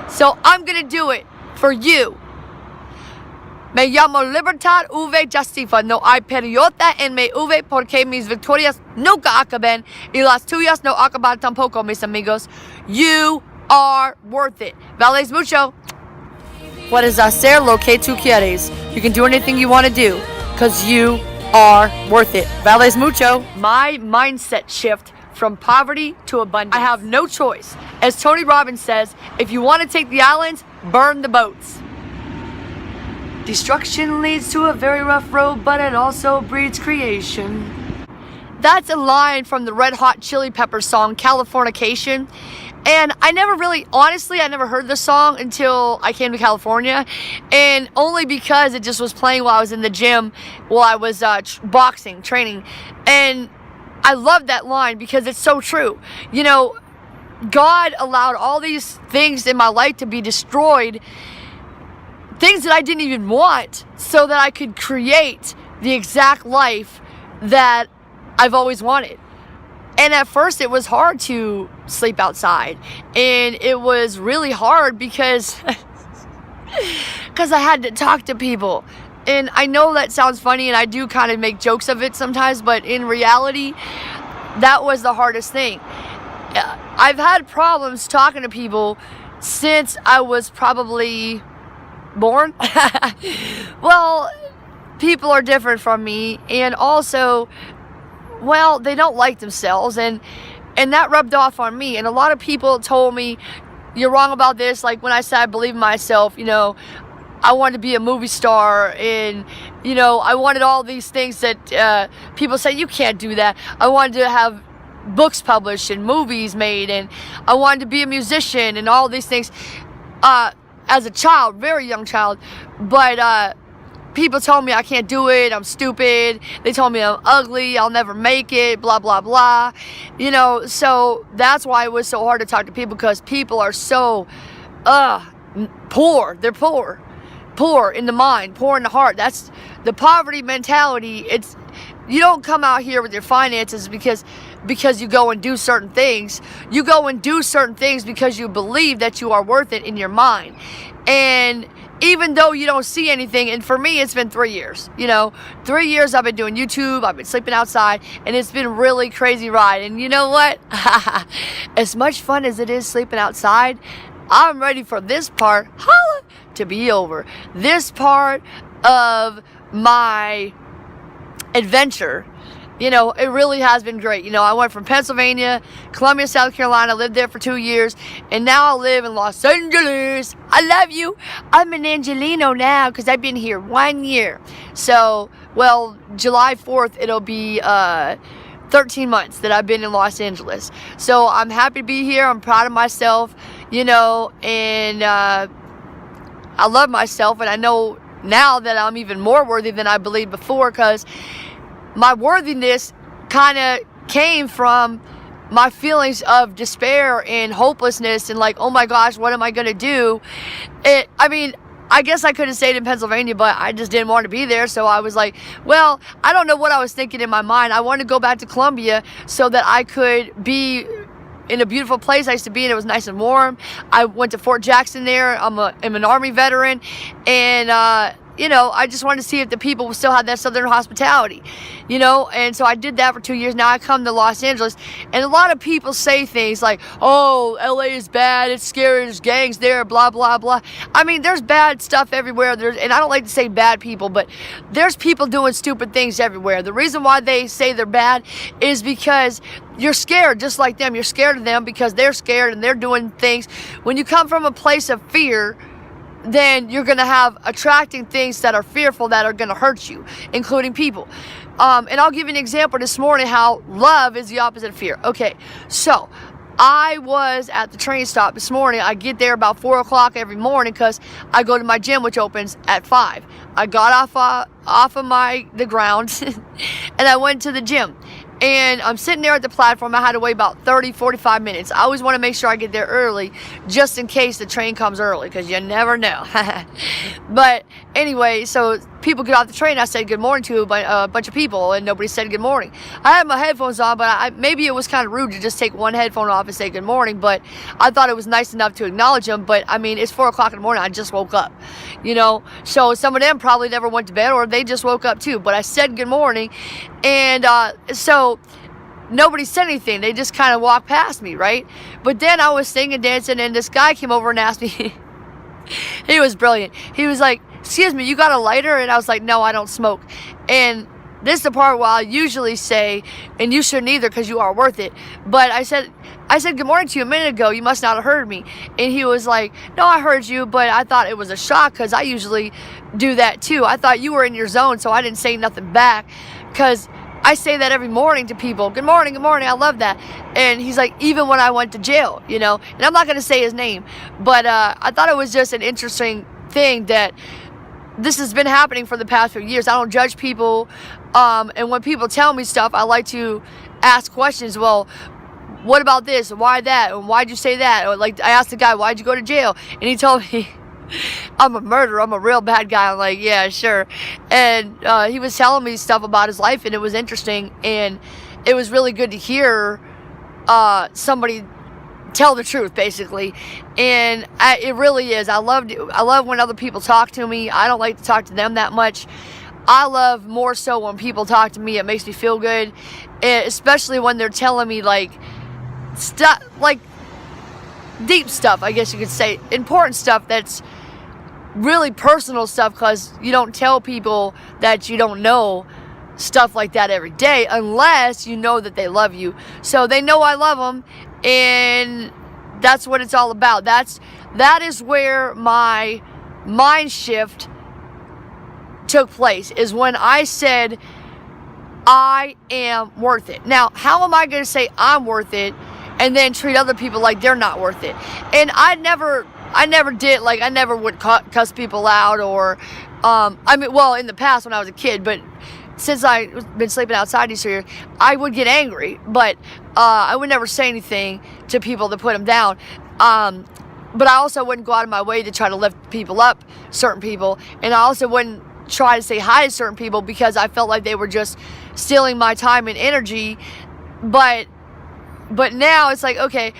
So I'm going to do it for you. Me llamo Libertad V Justiva, no hay periota en mi V porque mis victorias nunca acaben y las tuyas no acaban tampoco, mis amigos. You are worth it. Vales mucho. Puedes hacer lo que tú quieres. You can do anything you want to do because you are worth it. Vales mucho. My mindset shift from poverty to abundance. I have no choice. As Tony Robbins says, if you want to take the islands, burn the boats. Destruction leads to a very rough road, but it also breeds creation. That's a line from the Red Hot Chili Peppers song, Californication. And I never heard the song until I came to California. And only because it just was playing while I was in the gym, while I was boxing, training. And I love that line because it's so true. You know, God allowed all these things in my life to be destroyed, things that I didn't even want, so that I could create the exact life that I've always wanted. And at first it was hard to sleep outside. And it was really hard because I had to talk to people. And I know that sounds funny, and I do kind of make jokes of it sometimes, but in reality, that was the hardest thing. I've had problems talking to people since I was probably born. Well, people are different from me, and also, well, they don't like themselves, and that rubbed off on me. And a lot of people told me, you're wrong about this. Like when I said I believe in myself, you know, I wanted to be a movie star, and you know, I wanted all these things that people say you can't do that. I wanted to have books published and movies made, and I wanted to be a musician and all these things as a child, very young child. But people told me I can't do it, I'm stupid, they told me I'm ugly, I'll never make it, blah blah blah, you know. So that's why it was so hard to talk to people, because people are so poor. They're poor in the mind, poor in the heart. That's the poverty mentality. It's, you don't come out here with your finances because you go and do certain things. You go and do certain things because you believe that you are worth it in your mind. And even though you don't see anything, and for me it's been 3 years, you know, 3 years I've been doing YouTube, I've been sleeping outside, and it's been really crazy ride. And you know what? As much fun as it is sleeping outside, I'm ready for this part to be over. This part of my adventure, you know, it really has been great. You know, I went from Pennsylvania, Columbia, South Carolina, lived there for 2 years, and now I live in Los Angeles. I love you. I'm an Angelino now because I've been here 1 year. So, well, July 4th, it'll be 13 months that I've been in Los Angeles. So I'm happy to be here. I'm proud of myself, you know, and I love myself, and I know now that I'm even more worthy than I believed before, because my worthiness kind of came from my feelings of despair and hopelessness and like, oh my gosh, what am I going to do? I guess I could have stayed in Pennsylvania, but I just didn't want to be there. So I was like, well, I don't know what I was thinking in my mind. I wanted to go back to Columbia so that I could be in a beautiful place I used to be in. It was nice and warm. I went to Fort Jackson there. I'm an Army veteran, and you know, I just wanted to see if the people still had that Southern hospitality, you know. And so I did that for 2 years. Now I come to Los Angeles, and a lot of people say things like, oh, LA is bad, it's scary, there's gangs there, blah blah blah. I mean, there's bad stuff everywhere. And I don't like to say bad people, but there's people doing stupid things everywhere. The reason why they say they're bad is because you're scared just like them. You're scared of them because they're scared and they're doing things. When you come from a place of fear, then you're going to have attracting things that are fearful, that are going to hurt you, including people. And I'll give you an example this morning how love is the opposite of fear. Okay, so I was at the train stop this morning. I get there about 4 o'clock every morning because I go to my gym, which opens at 5. I got off of the ground and I went to the gym. And I'm sitting there at the platform. I had to wait about 30, 45 minutes. I always want to make sure I get there early just in case the train comes early, because you never know. But Anyway, so people get off the train. I said good morning to a bunch of people, and nobody said good morning. I had my headphones on, but maybe it was kind of rude to just take one headphone off and say good morning, but I thought it was nice enough to acknowledge them. But I mean, it's 4 o'clock in the morning. I just woke up, you know, so some of them probably never went to bed, or they just woke up too. But I said good morning, and so nobody said anything. They just kind of walked past me, right? But then I was singing, dancing, and this guy came over and asked me. He was brilliant. He was like, excuse me, you got a lighter? And I was like, no, I don't smoke. And this is the part where I usually say, and you shouldn't either because you are worth it. But I said good morning to you a minute ago. You must not have heard me. And he was like, no, I heard you, but I thought it was a shock because I usually do that too. I thought you were in your zone, so I didn't say nothing back because I say that every morning to people. Good morning, I love that. And he's like, even when I went to jail, you know. And I'm not going to say his name, but I thought it was just an interesting thing that this has been happening for the past few years. I don't judge people, and when people tell me stuff, I like to ask questions. Well, what about this? Why that? And why'd you say that? Or like I asked the guy, why'd you go to jail? And he told me, I'm a murderer. I'm a real bad guy. I'm like, yeah, sure. And he was telling me stuff about his life, and it was interesting, and it was really good to hear somebody tell the truth, basically. And it really is. I love when other people talk to me. I don't like to talk to them that much. I love more so when people talk to me. It makes me feel good, and especially when they're telling me like stuff, like deep stuff, I guess you could say, important stuff that's really personal stuff, because you don't tell people that you don't know stuff like that every day unless you know that they love you. So they know I love them, and that's what it's all about. That is where my mind shift took place, is when I said I am worth it. Now, how am I going to say I'm worth it and then treat other people like they're not worth it? And I never did, like, I never would cuss people out, or I mean, well, in the past when I was a kid, but since I've been sleeping outside these years, I would get angry, but I would never say anything to people to put them down. But I also wouldn't go out of my way to try to lift people up, certain people, and I also wouldn't try to say hi to certain people because I felt like they were just stealing my time and energy. But now it's like, okay,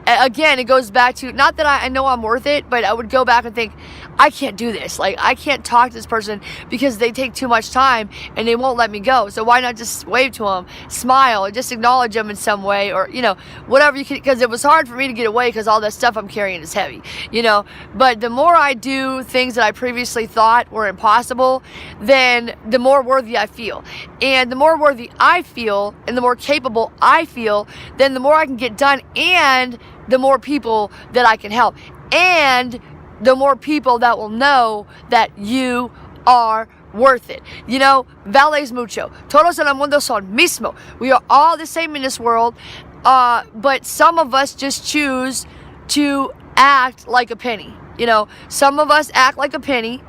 again, it goes back to, not that I know I'm worth it, but I would go back and think, I can't do this. Like, I can't talk to this person because they take too much time and they won't let me go. So why not just wave to them, smile, and just acknowledge them in some way, or, you know, whatever you can, because it was hard for me to get away because all that stuff I'm carrying is heavy, you know. But the more I do things that I previously thought were impossible, then the more worthy I feel. And the more worthy I feel and the more capable I feel, then the more I can get done, and the more people that I can help, and the more people that will know that you are worth it. You know, vales mucho. Todos en el mundo son mismo. We are all the same in this world, but some of us just choose to act like a penny. You know, some of us act like a penny,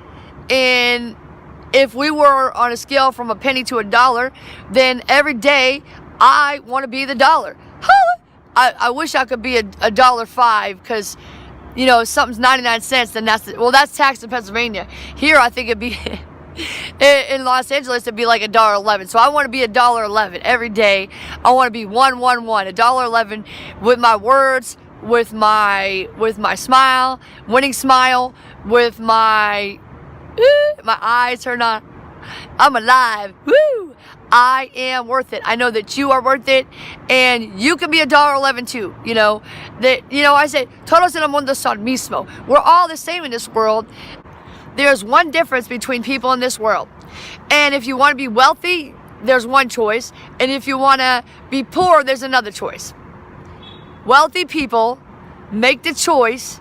and if we were on a scale from a penny to $1, then every day I want to be the dollar. I wish I could be a $1.05, because, you know, if something's 99 cents, then that's taxed in Pennsylvania. Here, I think it'd be, in Los Angeles, it'd be like $1.11. So I want to be $1.11 every day. I want to be $1.11 with my words, with my smile, winning smile, with my eyes turned on. I'm alive. Woo! I am worth it. I know that you are worth it, and you can be $1.11 too. You know that. You know, I say todos en el mundo son mismo. We're all the same in this world. There's one difference between people in this world, and if you want to be wealthy, there's one choice, and if you want to be poor, there's another choice. Wealthy people make the choice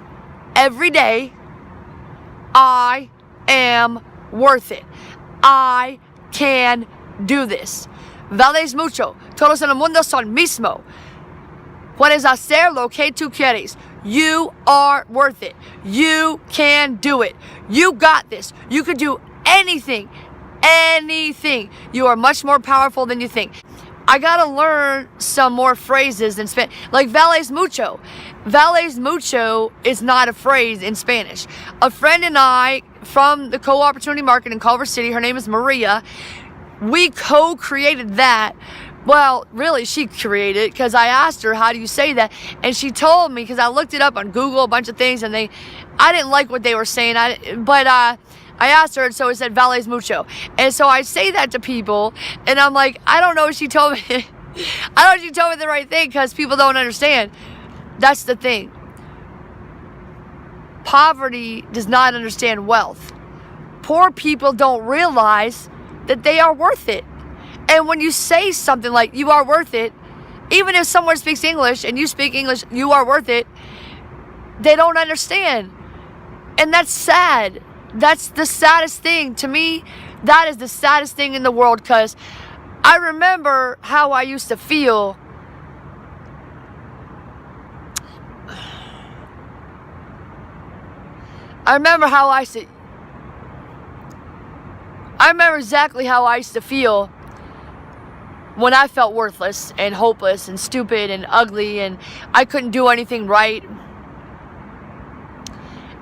every day. I am worth it. I can do this. Vales mucho. Todos en el mundo son mismo. Puedes hacer lo que tú quieres. You are worth it. You can do it. You got this. You can do anything. Anything. You are much more powerful than you think. I gotta learn some more phrases in Spanish. Like vales mucho. Vales mucho is not a phrase in Spanish. A friend and I from the Co-Opportunity Market in Culver City. Her name is Maria. We co-created that. Well, really, she created it because I asked her, how do you say that? And she told me, because I looked it up on Google, a bunch of things, and I didn't like what they were saying. But I asked her, and so it said, vales mucho. And so I say that to people, and I'm like, I don't know if she told me, I don't know if she told me the right thing, because people don't understand. That's the thing. Poverty does not understand wealth. Poor people don't realize that they are worth it. And when you say something like, you are worth it, even if someone speaks English and you speak English, you are worth it, they don't understand. And that's sad. That's the saddest thing. To me, that is the saddest thing in the world, because I remember how I used to feel. I remember exactly how I used to feel when I felt worthless and hopeless and stupid and ugly and I couldn't do anything right.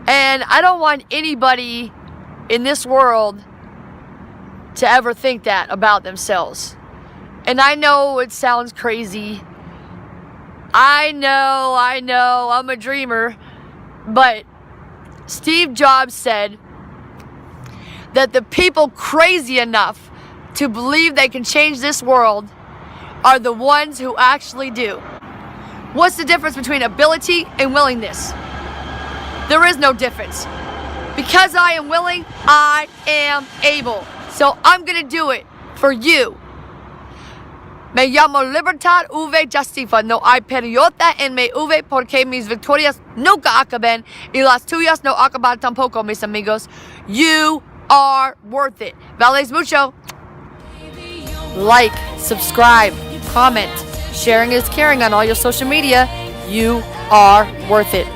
And I don't want anybody in this world to ever think that about themselves. And I know it sounds crazy. I know, I'm a dreamer. But Steve Jobs said that the people crazy enough to believe they can change this world are the ones who actually do. What's the difference between ability and willingness? There is no difference. Because I am willing, I am able. So I'm going to do it for you. Me llamo libertad v justicia. No hay periota en mi v porque mis victorias nunca acaben y las tuyas no acaban tampoco, mis amigos. You are worth it. Vales mucho. Like, subscribe, comment. Sharing is caring on all your social media. You are worth it.